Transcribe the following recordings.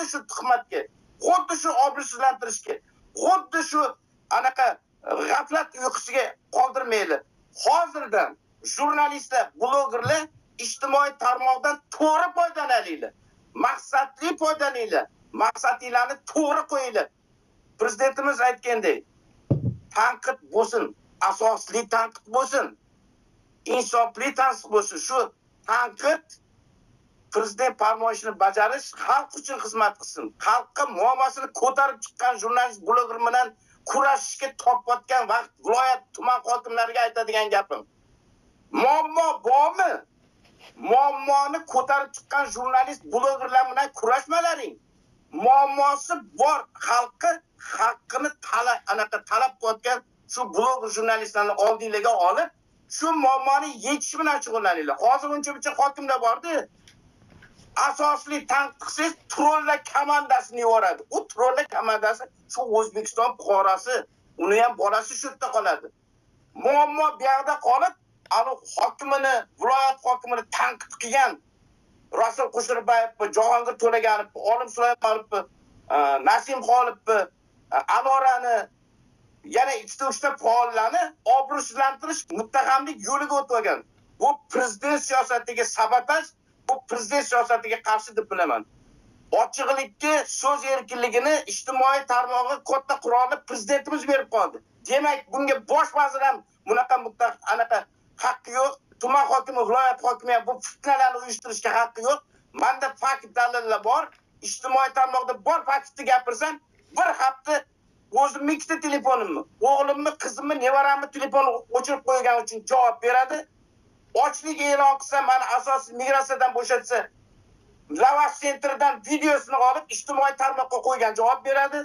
xuddi shu tuhmatga, xuddi shu obro'sizlantirishga, xuddi shu anaqa g'aflat uyqusiga qoldirmaydi. Hozirdan jurnalistlar, blogerlar ijtimoiy tarmoqdan to'g'ri foydalaninglar. Maqsadli foydalaninglar. Maqsadinglarni to'g'ri qo'yinglar. Prezidentimiz aytgandek, tanqid bo'lsin, asosli tanqid bo'lsin, insofli tanqid bo'lsin. Shu tanqid prezident farmoyishini bajarish, xalq uchun xizmat qilsin. Xalqqa muammosini ko'tarib chiqqan jurnalist, bloger bilan kurashishga topayotgan vaqt viloyat tuman hokimlariga aytadigan gapim. Muammo bormi? Muammoni ko'tarib chiqqan jurnalist, blogerlar bilan kurashmalaring. Muammosi bor xalqi haqqini talab qilayotgan shu bloger jurnalistlarni oldinglarga olib, shu muammoni yechish bilan shug'ullaninglar. Hozir uncha-buncha hokimlar bordi. Asosli tanqid qilsangiz trollar komandasini yuboradi. U trollar komandasi shu O'zbekiston fuqarosi, uni ham bolasi shu yerda qoladi. Muammo bu yerda qolib, hokimini, viloyat hokimini tanqid qilgan Rasul Qo'shirbayev, Jahongir To'laganov, Olim Sulaymonov, Nasim Xolipov, Anorani, yana 2-3 ta faollarni obro'sizlantirish, muttahamlik yo'liga o'tgan. Bu prezident siyosatiga sabotaj, bu prezident siyosatiga qarshi deb bilaman. Ochiqlikka, so'z erkinligini ijtimoiy tarmog'i katta qurolni prezidentimiz berib qoldi. Demak, bunga bosh vazir ham anaqa haqqi yo'q. Tuman hokimi, viloyat hokimi ham bu fitnalarni uyushtirishga haqqi yo'q. Menda fakt dalillar bor. Ijtimoiy tarmoqda bor faktni gapirsam, bir hafta o'zim ikkita telefonimni, o'g'limni, qizimni, nevaramni telefonni o'chirib qo'ygan uchun javob beradi. Ochlik e'lon qilsa, meni asosiy migratsiyadan bo'shatsa, Lavash centerdan videosini olib ijtimoiy tarmoqqa qo'ygan javob beradi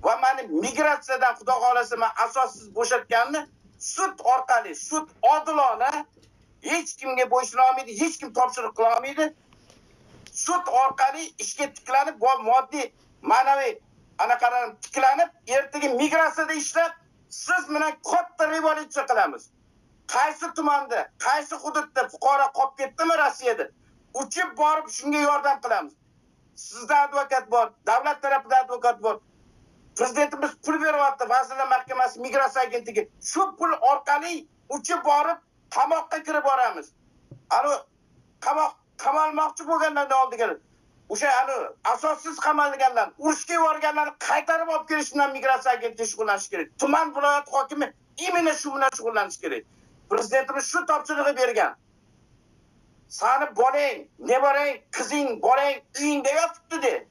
va meni migratsiyadan xudo xolasa men asossiz bo'shatganini sud orqali, sud odilona hech kimga bo'ysuna olmaydi, hech kim topshiriq qila olmaydi. Sud orqali ishga tiklanib, bu moddiy, ma'naviy anaqalarni tiklanib, ertaga migratsiyada ishlab, siz bilan katta revolyutsiya qilamiz. Qaysi tumanda, qaysi hududda fuqaro qolib ketdimi Rossiyada? Uchib borib shunga yordam qilamiz. Sizda advokat bor, davlat tarafida advokat bor. Prezidentimiz pul beryapti, Vazirlar Mahkamasi, Migratsiya agentligi. Shu pul orqali uchib borib qamoqqa kirib boramiz. Qamalmoqchi bo'lganlardan oldiga o'sha asossiz qamalganlar, urushga yuborganlarni qaytarib olib kelish bilan migratsiya agentligi shug'ullanishi kerak. Tuman viloyat hokimi imенно shu bilan shug'ullanishi kerak. Prezidentimiz shu topshirig'i bergan. Sani bolang, nevarang, qizing, bolang uyingda yotibdi de.